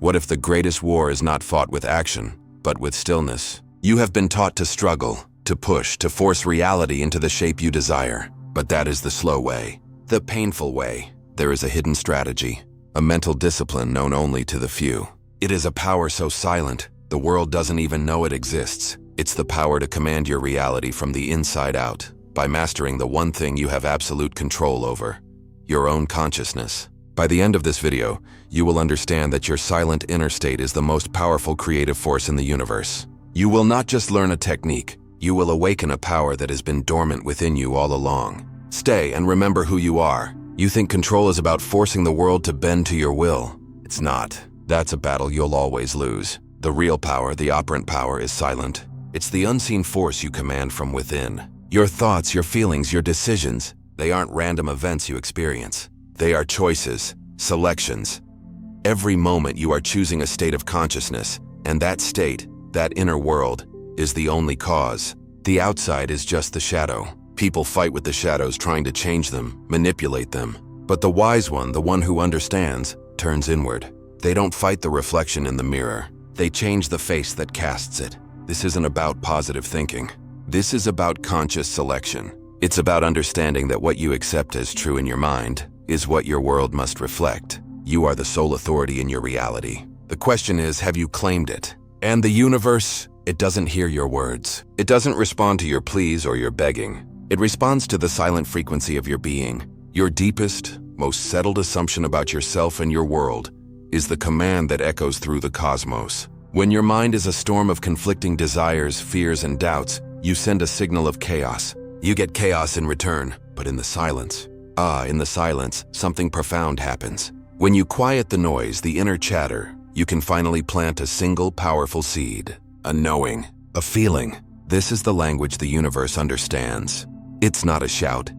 What if the greatest war is not fought with action, but with stillness? You have been taught to struggle, to push, to force reality into the shape you desire. But that is the slow way, the painful way. There is a hidden strategy, a mental discipline known only to the few. It is a power so silent, the world doesn't even know it exists. It's the power to command your reality from the inside out, by mastering the one thing you have absolute control over, your own consciousness. By the end of this video, you will understand that your silent inner state is the most powerful creative force in the universe. You will not just learn a technique, you will awaken a power that has been dormant within you all along. Stay and remember who you are. You think control is about forcing the world to bend to your will. It's not. That's a battle you'll always lose. The real power, the operant power, is silent. It's the unseen force you command from within. Your thoughts, your feelings, your decisions, they aren't random events you experience. They are choices, selections. Every moment you are choosing a state of consciousness, and that state, that inner world, is the only cause. The outside is just the shadow. People fight with the shadows trying to change them, manipulate them. But the wise one, the one who understands, turns inward. They don't fight the reflection in the mirror. They change the face that casts it. This isn't about positive thinking. This is about conscious selection. It's about understanding that what you accept as true in your mind is what your world must reflect. You are the sole authority in your reality. The question is, have you claimed it? And the universe, it doesn't hear your words. It doesn't respond to your pleas or your begging. It responds to the silent frequency of your being. Your deepest, most settled assumption about yourself and your world is the command that echoes through the cosmos. When your mind is a storm of conflicting desires, fears, and doubts, you send a signal of chaos. You get chaos in return, but in the silence. In the silence, something profound happens. When you quiet the noise, the inner chatter, you can finally plant a single powerful seed. A knowing, a feeling. This is the language the universe understands. It's not a shout.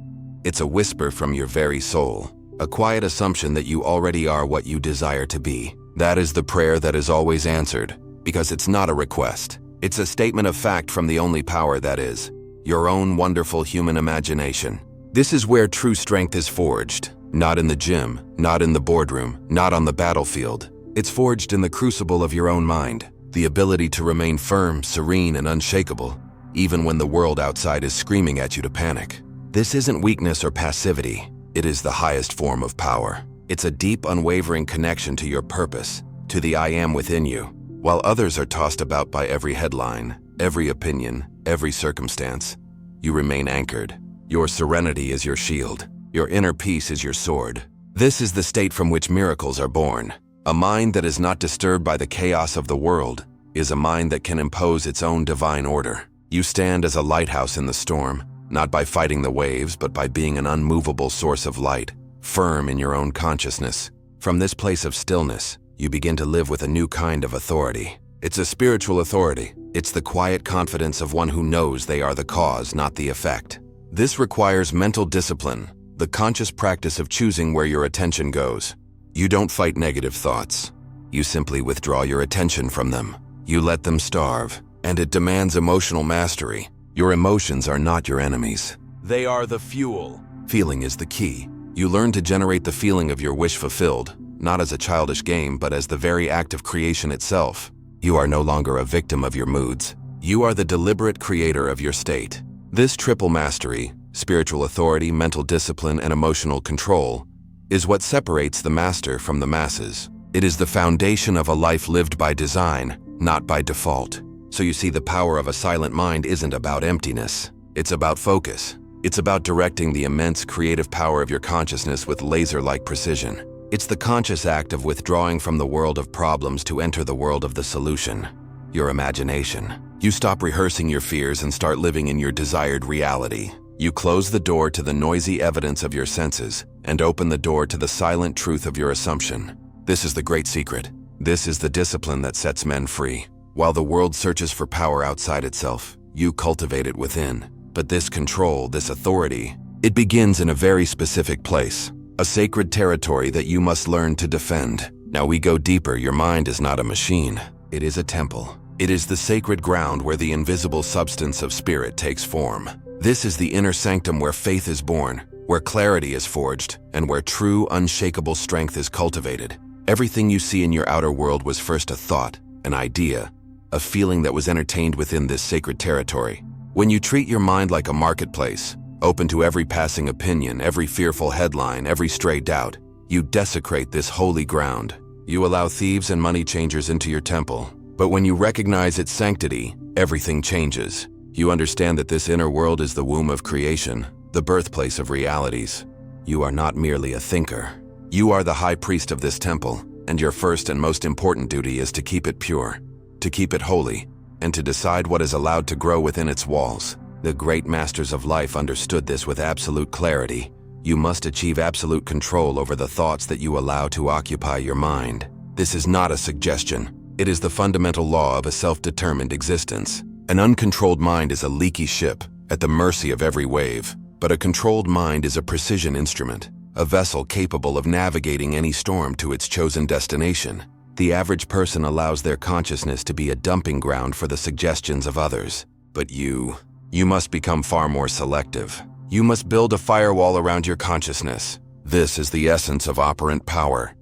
It's a whisper from your very soul. A quiet assumption that you already are what you desire to be. That is the prayer that is always answered, because it's not a request. It's a statement of fact from the only power that is, your own wonderful human imagination. This is where true strength is forged. Not in the gym, not in the boardroom, not on the battlefield. It's forged in the crucible of your own mind. The ability to remain firm, serene, and unshakable, even when the world outside is screaming at you to panic. This isn't weakness or passivity. It is the highest form of power. It's a deep, unwavering connection to your purpose, to the I am within you. While others are tossed about by every headline, every opinion, every circumstance, you remain anchored. Your serenity is your shield. Your inner peace is your sword. This is the state from which miracles are born. A mind that is not disturbed by the chaos of the world is a mind that can impose its own divine order. You stand as a lighthouse in the storm, not by fighting the waves, but by being an unmovable source of light, firm in your own consciousness. From this place of stillness, you begin to live with a new kind of authority. It's a spiritual authority. It's the quiet confidence of one who knows they are the cause, not the effect. This requires mental discipline, the conscious practice of choosing where your attention goes. You don't fight negative thoughts. You simply withdraw your attention from them. You let them starve, and it demands emotional mastery. Your emotions are not your enemies. They are the fuel. Feeling is the key. You learn to generate the feeling of your wish fulfilled, not as a childish game, but as the very act of creation itself. You are no longer a victim of your moods. You are the deliberate creator of your state. This triple mastery, spiritual authority, mental discipline, and emotional control, is what separates the master from the masses. It is the foundation of a life lived by design, not by default. So you see, the power of a silent mind isn't about emptiness. It's about focus. It's about directing the immense creative power of your consciousness with laser-like precision. It's the conscious act of withdrawing from the world of problems to enter the world of the solution, your imagination. You stop rehearsing your fears and start living in your desired reality. You close the door to the noisy evidence of your senses and open the door to the silent truth of your assumption. This is the great secret. This is the discipline that sets men free. While the world searches for power outside itself, you cultivate it within. But this control, this authority, it begins in a very specific place, a sacred territory that you must learn to defend. Now we go deeper. Your mind is not a machine. It is a temple. It is the sacred ground where the invisible substance of spirit takes form. This is the inner sanctum where faith is born, where clarity is forged, and where true, unshakable strength is cultivated. Everything you see in your outer world was first a thought, an idea, a feeling that was entertained within this sacred territory. When you treat your mind like a marketplace, open to every passing opinion, every fearful headline, every stray doubt, you desecrate this holy ground. You allow thieves and money changers into your temple. But when you recognize its sanctity, everything changes. You understand that this inner world is the womb of creation, the birthplace of realities. You are not merely a thinker. You are the high priest of this temple, and your first and most important duty is to keep it pure, to keep it holy, and to decide what is allowed to grow within its walls. The great masters of life understood this with absolute clarity. You must achieve absolute control over the thoughts that you allow to occupy your mind. This is not a suggestion. It is the fundamental law of a self-determined existence. An uncontrolled mind is a leaky ship, at the mercy of every wave. But a controlled mind is a precision instrument, a vessel capable of navigating any storm to its chosen destination. The average person allows their consciousness to be a dumping ground for the suggestions of others. But you must become far more selective. You must build a firewall around your consciousness. This is the essence of operant power.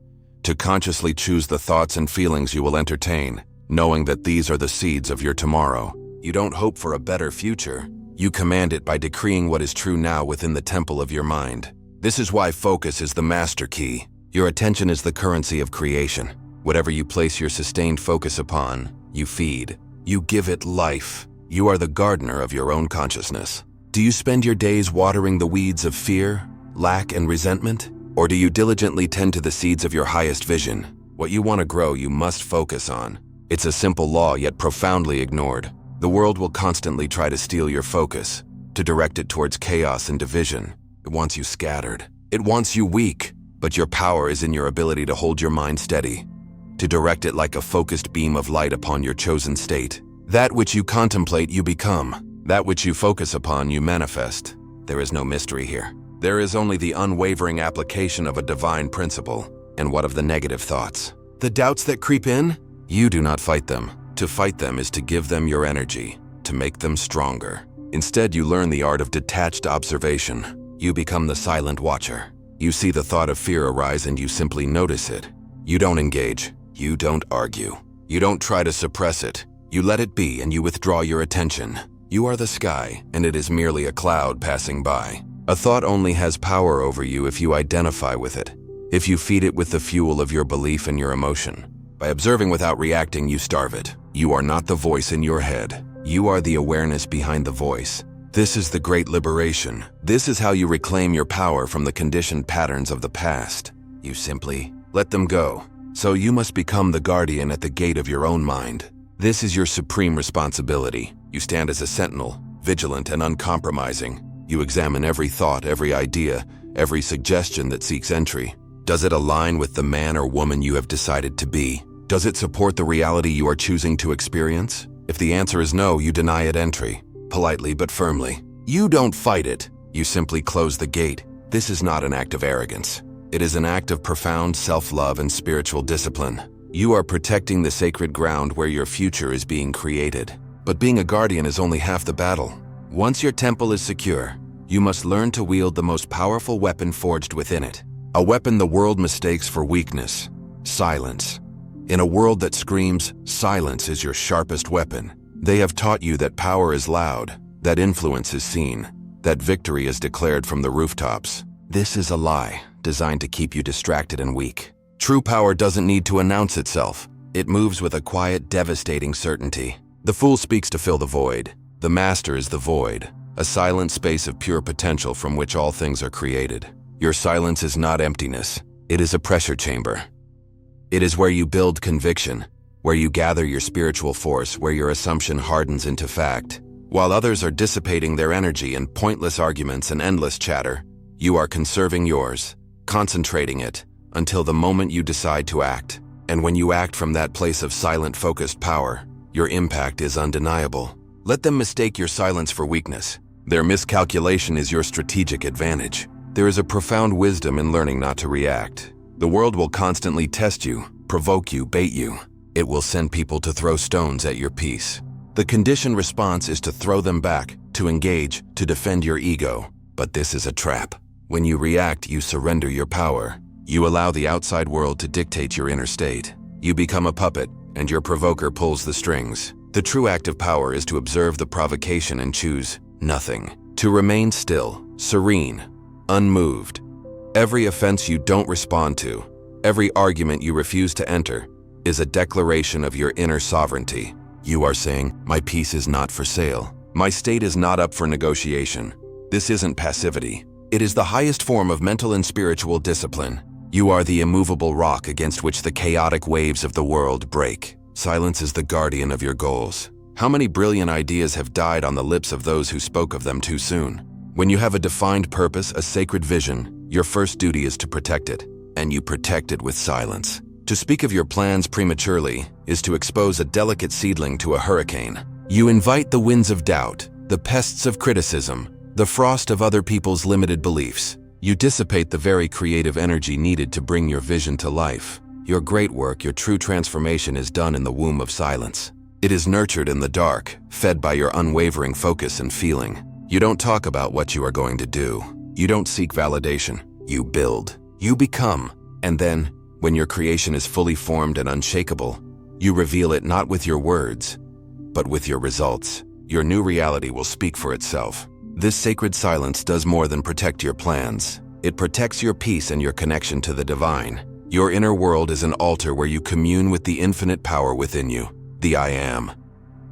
To consciously choose the thoughts and feelings you will entertain, knowing that these are the seeds of your tomorrow. You don't hope for a better future. You command it by decreeing what is true now within the temple of your mind. This is why focus is the master key. Your attention is the currency of creation. Whatever you place your sustained focus upon, you feed. You give it life. You are the gardener of your own consciousness. Do you spend your days watering the weeds of fear, lack, and resentment? Or do you diligently tend to the seeds of your highest vision? What you want to grow, you must focus on. It's a simple law, yet profoundly ignored. The world will constantly try to steal your focus, to direct it towards chaos and division. It wants you scattered. It wants you weak. But your power is in your ability to hold your mind steady, to direct it like a focused beam of light upon your chosen state. That which you contemplate, you become. That which you focus upon, you manifest. There is no mystery here. There is only the unwavering application of a divine principle. And what of the negative thoughts? The doubts that creep in? You do not fight them. To fight them is to give them your energy, to make them stronger. Instead, you learn the art of detached observation. You become the silent watcher. You see the thought of fear arise and you simply notice it. You don't engage. You don't argue. You don't try to suppress it. You let it be and you withdraw your attention. You are the sky, and it is merely a cloud passing by. A thought only has power over you if you identify with it, if you feed it with the fuel of your belief and your emotion. By observing without reacting, you starve it. You are not the voice in your head. You are the awareness behind the voice. This is the great liberation. This is how you reclaim your power from the conditioned patterns of the past. You simply let them go. So you must become the guardian at the gate of your own mind. This is your supreme responsibility. You stand as a sentinel, vigilant and uncompromising. You examine every thought, every idea, every suggestion that seeks entry. Does it align with the man or woman you have decided to be? Does it support the reality you are choosing to experience? If the answer is no, you deny it entry, politely but firmly. You don't fight it. You simply close the gate. This is not an act of arrogance. It is an act of profound self-love and spiritual discipline. You are protecting the sacred ground where your future is being created. But being a guardian is only half the battle. Once your temple is secure, you must learn to wield the most powerful weapon forged within it. A weapon the world mistakes for weakness: silence. In a world that screams, silence is your sharpest weapon. They have taught you that power is loud, that influence is seen, that victory is declared from the rooftops. This is a lie, designed to keep you distracted and weak. True power doesn't need to announce itself. It moves with a quiet, devastating certainty. The fool speaks to fill the void. The master is the void, a silent space of pure potential from which all things are created. Your silence is not emptiness. It is a pressure chamber. It is where you build conviction, where you gather your spiritual force, where your assumption hardens into fact. While others are dissipating their energy in pointless arguments and endless chatter, you are conserving yours, concentrating it, until the moment you decide to act. And when you act from that place of silent, focused power, your impact is undeniable. Let them mistake your silence for weakness. Their miscalculation is your strategic advantage. There is a profound wisdom in learning not to react. The world will constantly test you, provoke you, bait you. It will send people to throw stones at your peace. The conditioned response is to throw them back, to engage, to defend your ego. But this is a trap. When you react, you surrender your power. You allow the outside world to dictate your inner state. You become a puppet, and your provoker pulls the strings. The true act of power is to observe the provocation and choose nothing. To remain still, serene, unmoved. Every offense you don't respond to, every argument you refuse to enter, is a declaration of your inner sovereignty. You are saying, my peace is not for sale. My state is not up for negotiation. This isn't passivity. It is the highest form of mental and spiritual discipline. You are the immovable rock against which the chaotic waves of the world break. Silence is the guardian of your goals. How many brilliant ideas have died on the lips of those who spoke of them too soon? When you have a defined purpose, a sacred vision, your first duty is to protect it, and you protect it with silence. To speak of your plans prematurely is to expose a delicate seedling to a hurricane. You invite the winds of doubt, the pests of criticism, the frost of other people's limited beliefs. You dissipate the very creative energy needed to bring your vision to life. Your great work, your true transformation is done in the womb of silence. It is nurtured in the dark, fed by your unwavering focus and feeling. You don't talk about what you are going to do. You don't seek validation. You build. You become. And then, when your creation is fully formed and unshakable, you reveal it not with your words, but with your results. Your new reality will speak for itself. This sacred silence does more than protect your plans. It protects your peace and your connection to the divine. Your inner world is an altar where you commune with the infinite power within you, the I Am.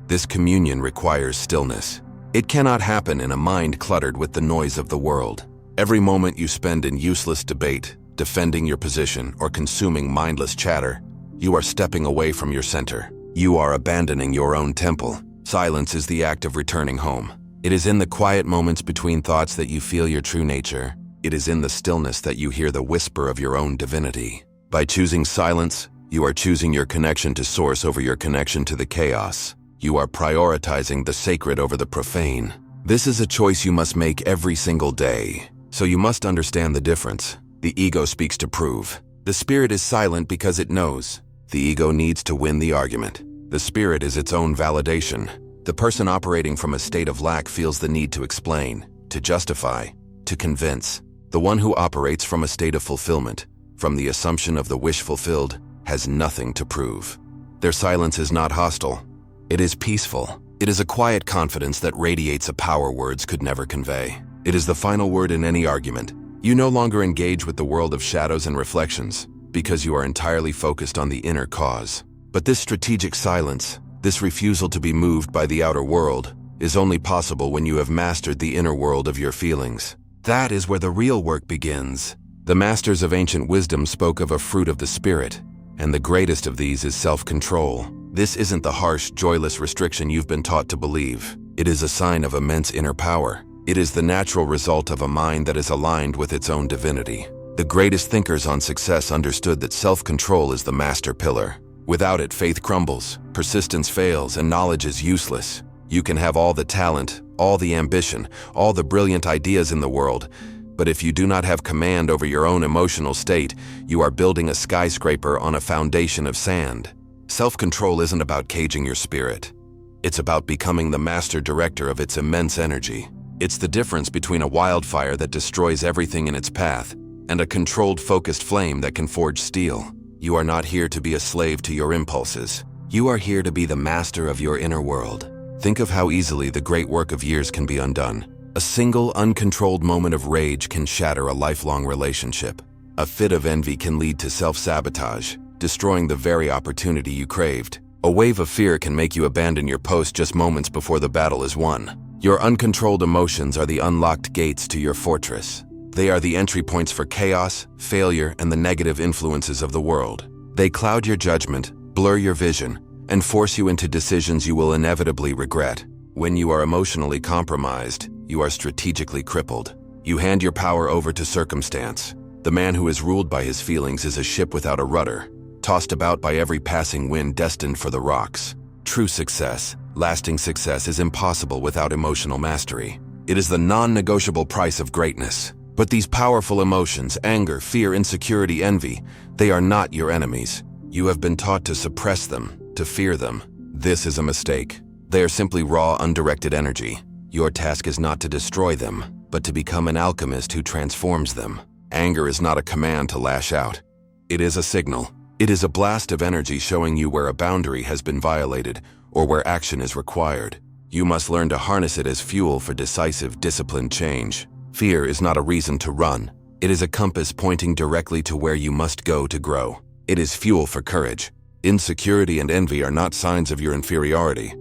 This communion requires stillness. It cannot happen in a mind cluttered with the noise of the world. Every moment you spend in useless debate, defending your position, or consuming mindless chatter, you are stepping away from your center. You are abandoning your own temple. Silence is the act of returning home. It is in the quiet moments between thoughts that you feel your true nature. It is in the stillness that you hear the whisper of your own divinity. By choosing silence, you are choosing your connection to Source over your connection to the chaos. You are prioritizing the sacred over the profane. This is a choice you must make every single day. So you must understand the difference. The ego speaks to prove. The spirit is silent because it knows. The ego needs to win the argument. The spirit is its own validation. The person operating from a state of lack feels the need to explain, to justify, to convince. The one who operates from a state of fulfillment, from the assumption of the wish fulfilled, has nothing to prove. Their silence is not hostile. It is peaceful. It is a quiet confidence that radiates a power words could never convey. It is the final word in any argument. You no longer engage with the world of shadows and reflections, because you are entirely focused on the inner cause. But this strategic silence, this refusal to be moved by the outer world, is only possible when you have mastered the inner world of your feelings. That is where the real work begins. The masters of ancient wisdom spoke of a fruit of the spirit, and the greatest of these is self-control. This isn't the harsh, joyless restriction you've been taught to believe. It is a sign of immense inner power. It is the natural result of a mind that is aligned with its own divinity. The greatest thinkers on success understood that self-control is the master pillar. Without it, faith crumbles, persistence fails, and knowledge is useless. You can have all the talent, all the ambition, all the brilliant ideas in the world, but if you do not have command over your own emotional state, you are building a skyscraper on a foundation of sand. Self-control isn't about caging your spirit. It's about becoming the master director of its immense energy. It's the difference between a wildfire that destroys everything in its path and a controlled, focused flame that can forge steel. You are not here to be a slave to your impulses. You are here to be the master of your inner world. Think of how easily the great work of years can be undone. A single, uncontrolled moment of rage can shatter a lifelong relationship. A fit of envy can lead to self-sabotage, destroying the very opportunity you craved. A wave of fear can make you abandon your post just moments before the battle is won. Your uncontrolled emotions are the unlocked gates to your fortress. They are the entry points for chaos, failure, and the negative influences of the world. They cloud your judgment, blur your vision, and force you into decisions you will inevitably regret. When you are emotionally compromised, you are strategically crippled. You hand your power over to circumstance. The man who is ruled by his feelings is a ship without a rudder, tossed about by every passing wind destined for the rocks. True success, lasting success, is impossible without emotional mastery. It is the non-negotiable price of greatness. But these powerful emotions, anger, fear, insecurity, envy, they are not your enemies. You have been taught to suppress them, to fear them. This is a mistake. They are simply raw, undirected energy. Your task is not to destroy them, but to become an alchemist who transforms them. Anger is not a command to lash out. It is a signal. It is a blast of energy showing you where a boundary has been violated or where action is required. You must learn to harness it as fuel for decisive, disciplined change. Fear is not a reason to run. It is a compass pointing directly to where you must go to grow. It is fuel for courage. Insecurity and envy are not signs of your inferiority.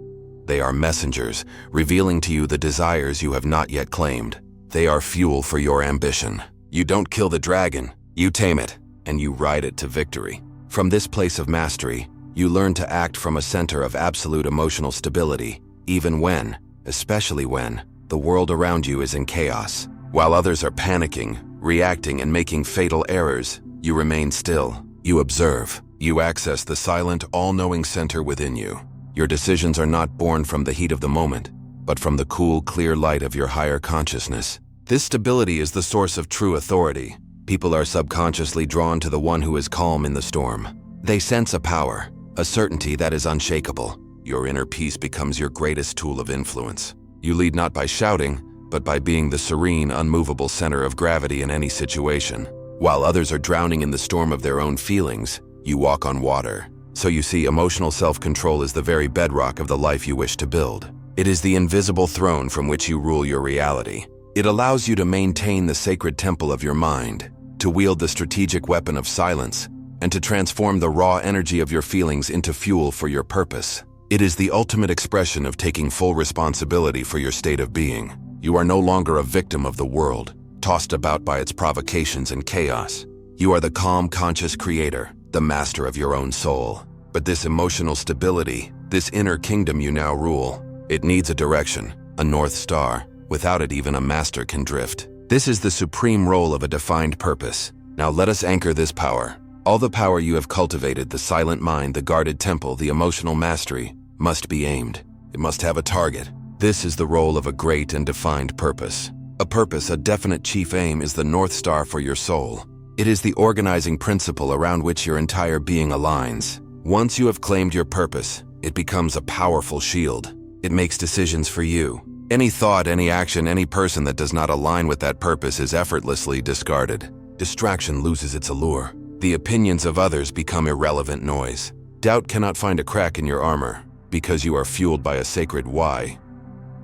They are messengers, revealing to you the desires you have not yet claimed. They are fuel for your ambition. You don't kill the dragon, you tame it, and you ride it to victory. From this place of mastery, you learn to act from a center of absolute emotional stability, even when, especially when, the world around you is in chaos. While others are panicking, reacting, and making fatal errors, you remain still. You observe. You access the silent, all-knowing center within you. Your decisions are not born from the heat of the moment, but from the cool, clear light of your higher consciousness. This stability is the source of true authority. People are subconsciously drawn to the one who is calm in the storm. They sense a power, a certainty that is unshakable. Your inner peace becomes your greatest tool of influence. You lead not by shouting, but by being the serene, unmovable center of gravity in any situation. While others are drowning in the storm of their own feelings, you walk on water. So you see, emotional self-control is the very bedrock of the life you wish to build. It is the invisible throne from which you rule your reality. It allows you to maintain the sacred temple of your mind, to wield the strategic weapon of silence, and to transform the raw energy of your feelings into fuel for your purpose. It is the ultimate expression of taking full responsibility for your state of being. You are no longer a victim of the world, tossed about by its provocations and chaos. You are the calm, conscious creator, the master of your own soul. But this emotional stability, this inner kingdom you now rule, it needs a direction, a north star. Without it, even a master can drift. This is the supreme role of a defined purpose. Now let us anchor this power. All the power you have cultivated, the silent mind, the guarded temple, the emotional mastery, must be aimed. It must have a target. This is the role of a great and defined purpose. A purpose, a definite chief aim, is the north star for your soul. It is the organizing principle around which your entire being aligns. Once you have claimed your purpose, it becomes a powerful shield. It makes decisions for you. Any thought, any action, any person that does not align with that purpose is effortlessly discarded. Distraction loses its allure. The opinions of others become irrelevant noise. Doubt cannot find a crack in your armor, because you are fueled by a sacred why.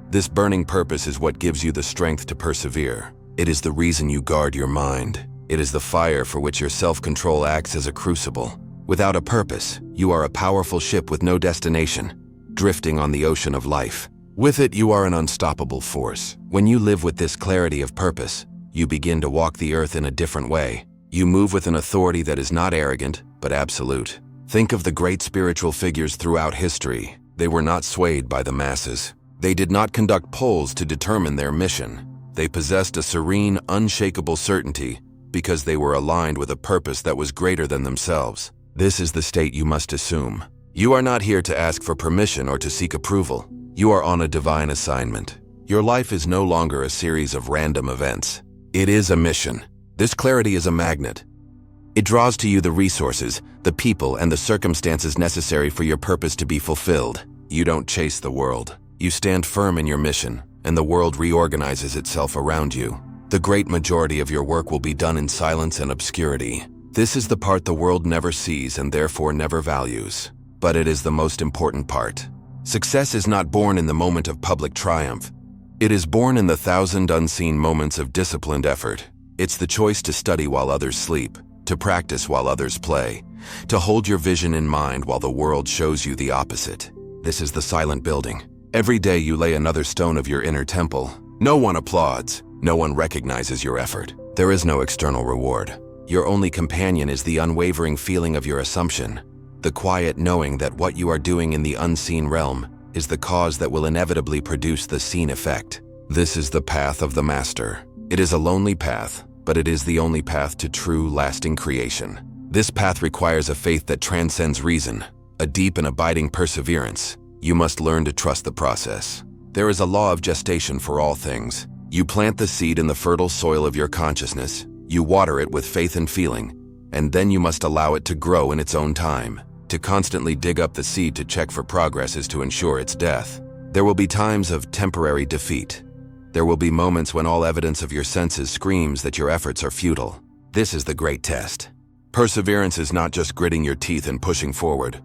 This burning purpose is what gives you the strength to persevere. It is the reason you guard your mind. It is the fire for which your self-control acts as a crucible. Without a purpose, you are a powerful ship with no destination, drifting on the ocean of life. With it, you are an unstoppable force. When you live with this clarity of purpose, you begin to walk the earth in a different way. You move with an authority that is not arrogant, but absolute. Think of the great spiritual figures throughout history. They were not swayed by the masses. They did not conduct polls to determine their mission. They possessed a serene, unshakable certainty because they were aligned with a purpose that was greater than themselves. This is the state you must assume. You are not here to ask for permission or to seek approval. You are on a divine assignment. Your life is no longer a series of random events. It is a mission. This clarity is a magnet. It draws to you the resources, the people, and the circumstances necessary for your purpose to be fulfilled. You don't chase the world. You stand firm in your mission, and the world reorganizes itself around you. The great majority of your work will be done in silence and obscurity. This is the part the world never sees and therefore never values. But it is the most important part. Success is not born in the moment of public triumph. It is born in the thousand unseen moments of disciplined effort. It's the choice to study while others sleep, to practice while others play, to hold your vision in mind while the world shows you the opposite. This is the silent building. Every day you lay another stone of your inner temple. No one applauds. No one recognizes your effort. There is no external reward. Your only companion is the unwavering feeling of your assumption, the quiet knowing that what you are doing in the unseen realm is the cause that will inevitably produce the seen effect. This is the path of the master. It is a lonely path, but it is the only path to true, lasting creation. This path requires a faith that transcends reason, a deep and abiding perseverance. You must learn to trust the process. There is a law of gestation for all things. You plant the seed in the fertile soil of your consciousness, you water it with faith and feeling, and then you must allow it to grow in its own time. To constantly dig up the seed to check for progress is to ensure its death. There will be times of temporary defeat. There will be moments when all evidence of your senses screams that your efforts are futile. This is the great test. Perseverance is not just gritting your teeth and pushing forward.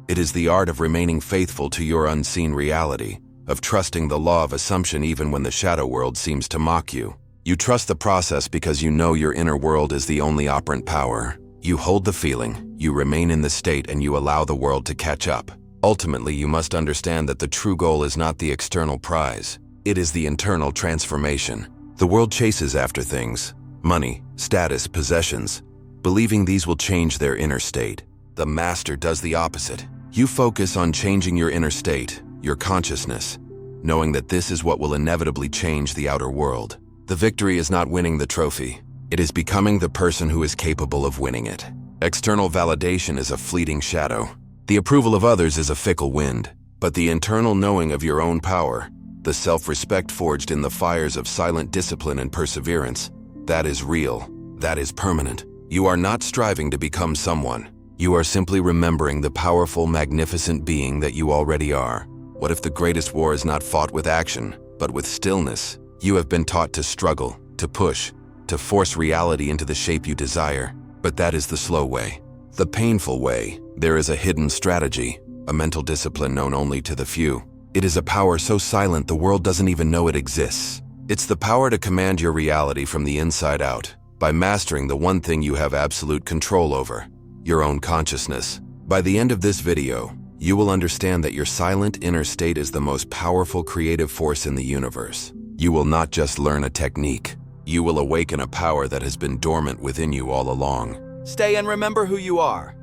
It is the art of remaining faithful to your unseen reality, of trusting the law of assumption even when the shadow world seems to mock you. You trust the process because you know your inner world is the only operant power. You hold the feeling, you remain in the state, and you allow the world to catch up. Ultimately, you must understand that the true goal is not the external prize. It is the internal transformation. The world chases after things, money, status, possessions, believing these will change their inner state. The master does the opposite. You focus on changing your inner state, your consciousness, knowing that this is what will inevitably change the outer world. The victory is not winning the trophy. It is becoming the person who is capable of winning it. External validation is a fleeting shadow. The approval of others is a fickle wind. But the internal knowing of your own power, the self-respect forged in the fires of silent discipline and perseverance, that is real. That is permanent. You are not striving to become someone. You are simply remembering the powerful, magnificent being that you already are. What if the greatest war is not fought with action, but with stillness? You have been taught to struggle, to push, to force reality into the shape you desire. But that is the slow way. The painful way. There is a hidden strategy, a mental discipline known only to the few. It is a power so silent the world doesn't even know it exists. It's the power to command your reality from the inside out, by mastering the one thing you have absolute control over, your own consciousness. By the end of this video, you will understand that your silent inner state is the most powerful creative force in the universe. You will not just learn a technique. You will awaken a power that has been dormant within you all along. Stay and remember who you are.